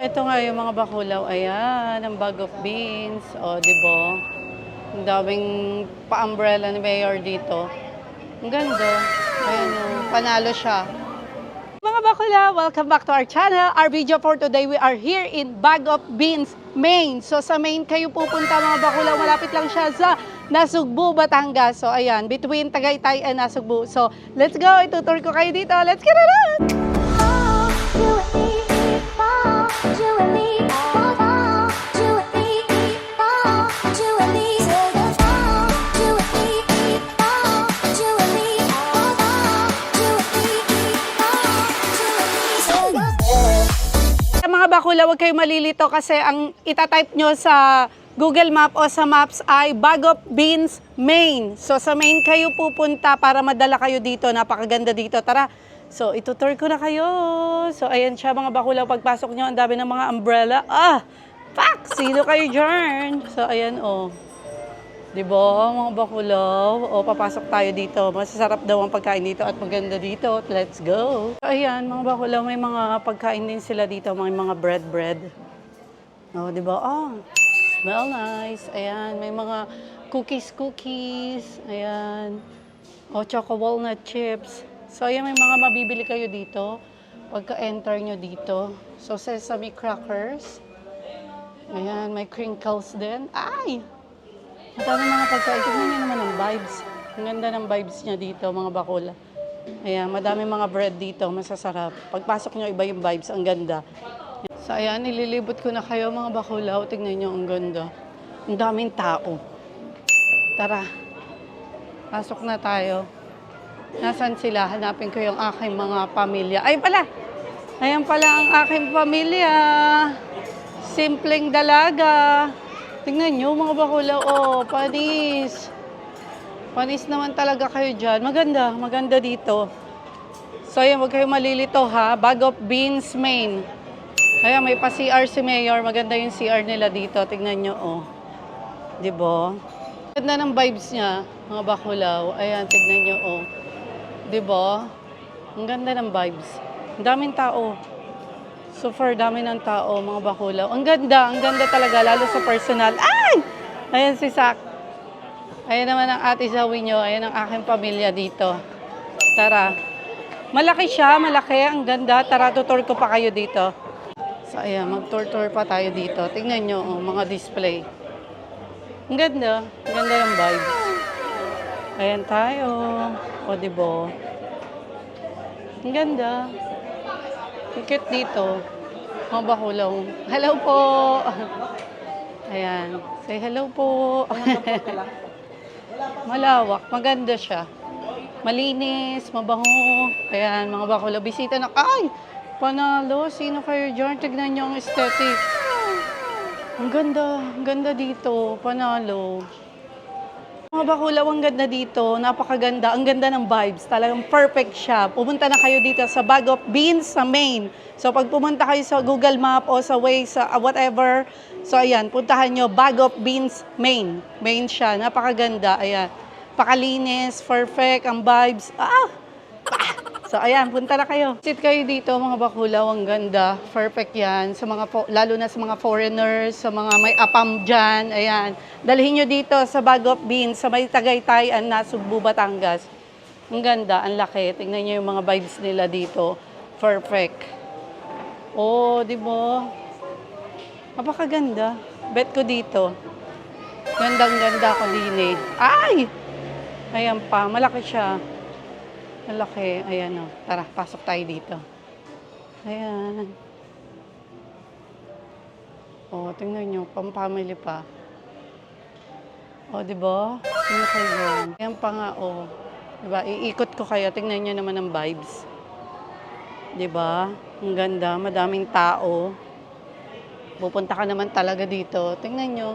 Ito nga yung mga bakulaw, ayan, ang bag of beans, o, di ba? Ang daming pa-umbrella ni Mayor dito. Ang ganda. Ayan, o, panalo siya. Mga bakulaw, welcome back to our channel. Our video for today, we are here in Bag of Beans, Maine. So sa Maine kayo pupunta mga bakulaw, malapit lang siya sa Nasugbu, Batangas. So ayan, between Tagaytay and Nasugbu. So let's go, itutur ko kayo dito. Let's get it on! Mga bakulaw, huwag kayo malilito kasi ang itatype nyo sa Google Map o sa Maps ay Bag of Beans, Maine. So sa Maine kayo pupunta para madala kayo dito. Napakaganda dito. Tara. So itutur ko na kayo. So ayan siya mga bakulaw. Pagpasok nyo, ang dami ng mga umbrella. Fuck! Sino kayo dyan? So ayan Diba mga bakulaw? Papasok tayo dito. Masasarap daw ang pagkain dito at maganda dito. Let's go! So, ayan mga bakulaw, may mga pagkain din sila dito. May mga bread. Diba? Smell nice. Ayan, may mga cookies. Ayan. Choco walnut chips. So ayan, may mga mabibili kayo dito. Pagka-enter nyo dito. So sesame crackers. Ayan, may crinkles din. Ay! Madami mga pagkain. Tignan nyo naman ang vibes. Ang ganda ng vibes niya dito, mga bakula. Ayan, madami mga bread dito. Masasarap. Pagpasok nyo, iba yung vibes. Ang ganda. So, ayan, nililibot ko na kayo, mga bakulaw. Tignan nyo, ang ganda. Ang daming tao. Tara. Pasok na tayo. Nasaan sila? Hanapin ko yung aking mga pamilya. Ay, pala! Ayan pala ang aking pamilya. Simpleng dalaga. Tingnan nyo mga bakulaw, panis. Panis naman talaga kayo dyan. Maganda dito. So ayan, huwag kayo malilito ha. Bag of Beans, Maine. Ayan, may pa-CR si Mayor. Maganda yung CR nila dito. Tingnan nyo, Diba? Ganda ng vibes niya, mga bakulaw. Ayan, tingnan nyo, Diba? Ang ganda ng vibes. Ang daming tao. Super dami ng tao, mga bakulaw. Ang ganda talaga, lalo sa personal. Ay! Ayan si Sak. Ayan naman ang ate Zoe nyo. Ayan ang aking pamilya dito. Tara. Malaki siya, malaki. Ang ganda. Tara, tutur ko pa kayo dito. So, ayan, mag-tour pa tayo dito. Tingnan nyo, mga display. Ang ganda. Ang ganda yung vibes. Ayan tayo. Diba? Ang ganda. Ang cute dito. Mga bakulaw. Hello po! Ayan. Say hello po. Malawak. Maganda siya. Malinis. Mabango. Ayan, mga bakulaw. Bisita na. Ay! Panalo. Sino kayo dyan? Tignan nyo ang aesthetic. Ang ganda. Ang ganda dito. Panalo. Mga bakulaw, ang ganda dito. Napakaganda. Ang ganda ng vibes. Talagang perfect siya. Pumunta na kayo dito sa Bag of Beans sa Maine. So, pag pumunta kayo sa Google Map o sa Waze, sa whatever. So, ayan. Puntahan nyo. Bag of Beans, Maine. Maine siya. Napakaganda. Ayan. Pakalinis. Perfect. Ang vibes. So, ayan. Punta na kayo. Sit kayo dito, mga bakulaw. Ang ganda. Perfect yan. Sa mga, lalo na sa mga foreigners, sa mga may apam dyan. Ayan. Dalhin nyo dito sa Bag of Beans, sa may Tagaytay, Nasugbu, Batangas. Ang ganda. Ang laki. Tingnan nyo yung mga vibes nila dito. Perfect. Di ba? Napakaganda. Bet ko dito. Gandang-ganda ko din Ay! Ayan pa. Malaki siya. Malaki. Ayan Tara, pasok tayo dito. Ayan. Tingnan nyo. Pang-family pa. Diba? Sino kayo yun? Ayan pa nga, Diba? Iikot ko kayo. Tingnan nyo naman ang vibes. Diba? Ang ganda. Madaming tao. Pupunta ka naman talaga dito. Tingnan nyo.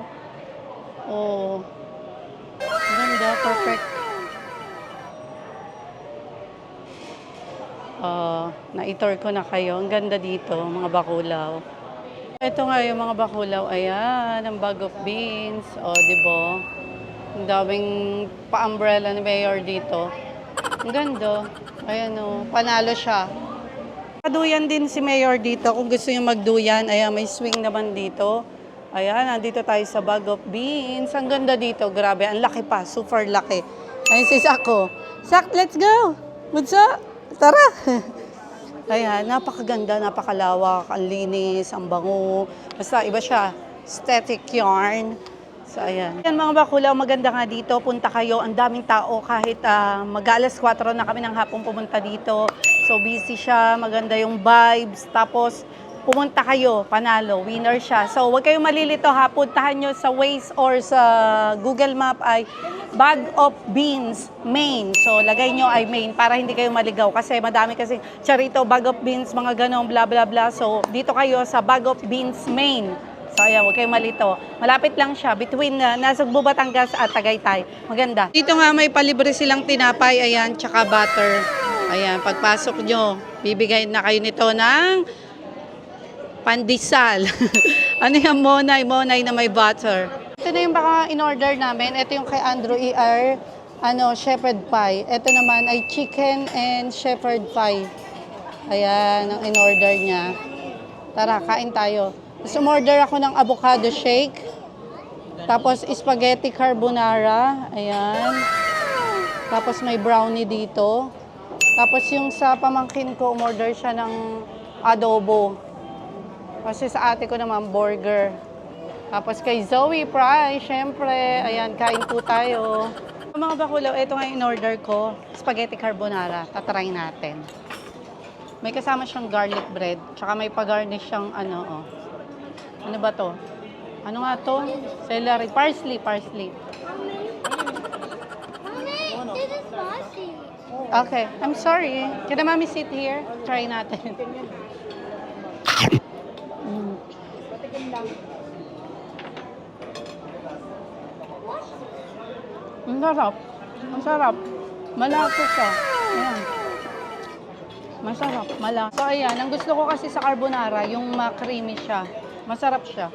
Ang ganda. Perfect. Na-tour ko na kayo. Ang ganda dito, mga bakulaw. Ito nga yung mga bakulaw. Ayan, ang Bag of Beans. Diba? Ang daming pa-umbrella ni Mayor dito. Ang ganda. Ayan panalo siya. Duyan din si Mayor dito kung gusto niyo magduyan. Ayan, may swing naman dito. Ayan, nandito tayo sa Bag of Beans. Ang ganda dito, grabe. Ang laki pa, super laki. Ayun si Sako. Sak, let's go! Bunso, tara! Ayan, napakaganda, napakalawak, ang linis, ang bango. Basta iba siya, aesthetic yarn. So, ayan. Ayan mga bakulaw, maganda nga dito. Punta kayo, ang daming tao kahit mag-alas 4 na kami ng hapon pumunta dito. So, busy siya, maganda yung vibes. Tapos, pumunta kayo, panalo, winner siya. So, huwag kayong malilito ha. Puntahan nyo sa Waze or sa Google Map ay Bag of Beans, Maine. So, lagay nyo ay Maine para hindi kayo maligaw. Kasi madami kasi charito, Bag of Beans, mga ganong bla bla bla. So, dito kayo sa Bag of Beans, Maine. So, ayan, huwag kayong malito. Malapit lang siya between Nasugbu, Batangas at Tagaytay. Maganda. Dito nga may palibre silang tinapay, ayan, tsaka butter. Ayan, pagpasok nyo, bibigay na kayo nito ng pandesal. Ano yung monay na may butter. Ito na yung baka in-order namin. Ito yung kay Andrew ER, shepherd pie. Ito naman ay chicken and shepherd pie. Ayan, ang in-order niya. Tara, kain tayo. Gusto order ako ng avocado shake. Tapos spaghetti carbonara. Ayan. Tapos may brownie dito. Tapos yung sa pamangkin ko, umorder siya ng adobo. Kasi sa ate ko naman, burger. Tapos kay Zoe Fry, syempre, ayan, kain po tayo. Mga bakulaw, ito nga yung in-order ko, spaghetti carbonara. Tatry natin. May kasama siyang garlic bread, tsaka may pa-garnish siyang Ano ba to? Ano nga to? Celery, parsley. Mommy, this is spicy. Okay, I'm sorry. Can the mommy sit here? Try natin. Ang sarap. Ang sarap. Malasa siya. Ayan. Masarap. Malasa. So, ayan. Ang gusto ko kasi sa carbonara, yung ma-creamy siya. Masarap siya.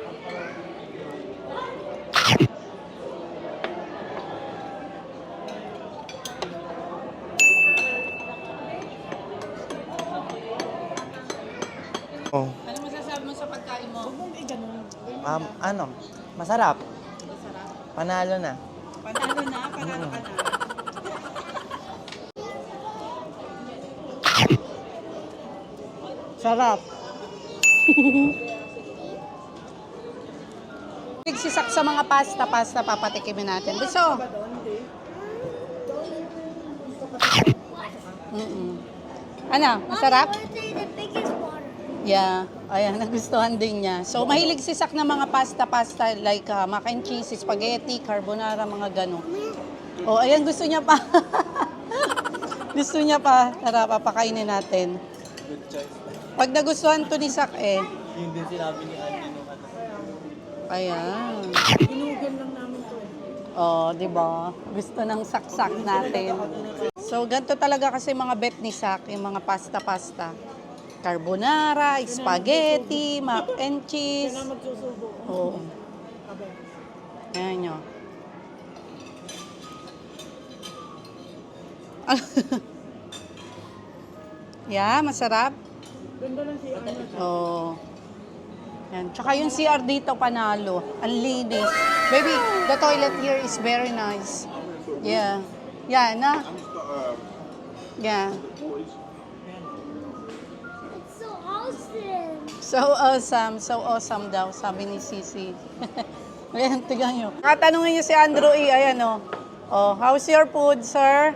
Oh, Ano masasabi mo sa pagkain mo? masarap. Masarap. Panalo na. Panalo na? Panalo ka na? Sarap. Nagsisak sa mga pasta, papatikimin natin. Gusto? Ano? Masarap? Mommy, let's say the biggest water. Yeah. Ayan, nagustuhan din niya. So, mahilig si Sak na mga pasta like mac and cheese, spaghetti, carbonara, mga gano'n. Oh, ayan, gusto niya pa. Gusto niya pa. Tara, papakainin natin. Good choice. Pag nagustuhan to ni Sak Yung din sinabi ni Andy nung Ayan. Binugan lang namin to. Oh, di ba? Gusto ng saksak natin. So, ganito talaga kasi mga bet ni Sak, yung mga pasta. Carbonara, spaghetti, mac and cheese. Oo. Ayan nyo. Yeah, masarap. Ganda ng CR. Oo. Yan. Tsaka yung CR dito, panalo. Ang linis. Baby, the toilet here is very nice. Yeah. Yeah, na? Yeah. It's so awesome. So awesome daw, sabi ni Sisi. Ayan, tignan nyo. Katanungin nyo si Andrew E. Ayan o. Oh, how's your food, sir?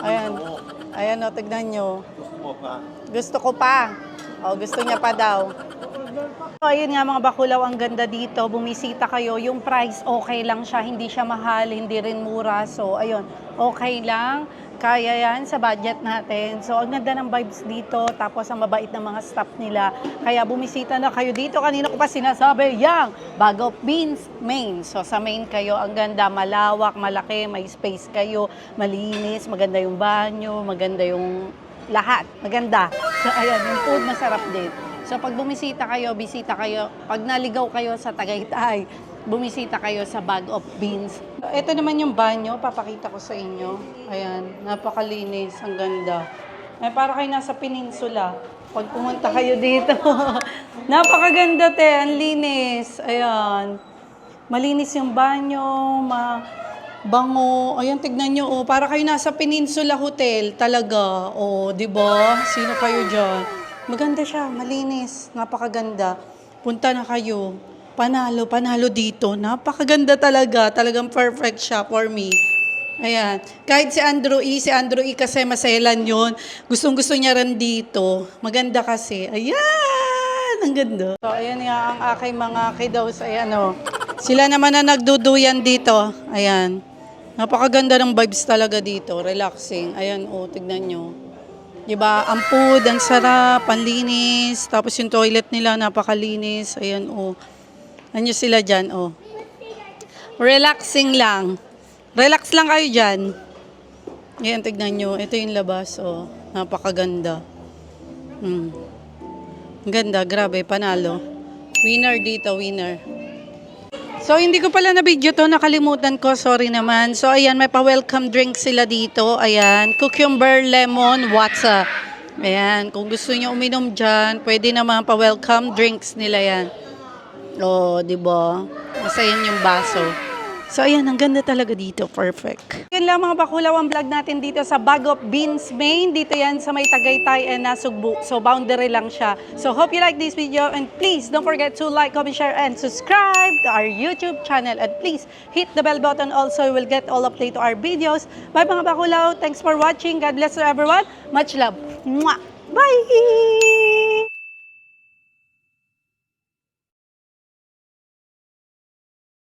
Ayan. Ayan o, tignan nyo. Gusto ko pa. O, gusto niya pa daw. So, ayun nga mga bakulaw, ang ganda dito. Bumisita kayo. Yung price, okay lang siya. Hindi siya mahal, hindi rin mura. So, ayun, okay lang. Kaya yan sa budget natin. So, ang ganda ng vibes dito. Tapos, ang mabait ng mga staff nila. Kaya bumisita na kayo dito. Kanina ko pa sinasabi, yang Bag of Beans, Maine. So, sa Maine kayo, ang ganda. Malawak, malaki, may space kayo. Malinis, maganda yung banyo, maganda yung lahat. Maganda. So, ayan, yung food masarap din. So, pag bumisita kayo, bisita kayo. Pag naligaw kayo sa Tagaytay, bumisita kayo sa Bag of Beans. So, ito naman yung banyo, papakita ko sa inyo. Ayan, napakalinis, ang ganda. Ay, para kayo nasa peninsula. Pag pumunta kayo dito. Napakaganda, te. Ang linis. Ayan. Malinis yung banyo, bango. Ayan, tignan nyo. Oh, para kayo nasa Peninsula Hotel. Talaga. Oh, di ba? Sino kayo dyan? Maganda siya. Malinis. Napakaganda. Punta na kayo. Panalo, panalo dito. Napakaganda talaga. Talagang perfect siya for me. Ayan. Kahit si Andrew E kasi maselan yun. Gustong-gusto niya rin dito. Maganda kasi. Ayan! Ang ganda. So, ayan nga ang aking mga kiddos. Ayan, oh. Sila naman na nagduduyan dito. Ayan. Napakaganda ng vibes talaga dito. Relaxing. Ayan, oh, tignan nyo. Diba? Ang food, ang sarap, ang linis. Tapos yung toilet nila, napakalinis. Ayan, oh. Ano sila dyan, oh. Relaxing lang. Relax lang kayo dyan. Ayan, tignan nyo. Ito yung labas, oh. Napakaganda. Ang ganda, grabe, panalo. Winner dito, winner. So, hindi ko pala na-video to, nakalimutan ko, sorry naman. So, ayan, may pa-welcome drink sila dito. Ayan, cucumber, lemon, watsa. Ayan, kung gusto niyo uminom dyan, pwede naman pa-welcome drinks nila yan. Oh, di ba? Masayan yung baso. So, ayan, ang ganda talaga dito. Perfect. Yan lang mga bakulaw ang vlog natin dito sa Bagop Beans, Maine. Dito yan sa may Tagaytay and Nasugbu. So, boundary lang siya. So, hope you like this video. And please, don't forget to like, comment, share, and subscribe to our YouTube channel. And please, hit the bell button also. You will get all update to our videos. Bye mga bakulaw. Thanks for watching. God bless you everyone. Much love. Mwah! Bye!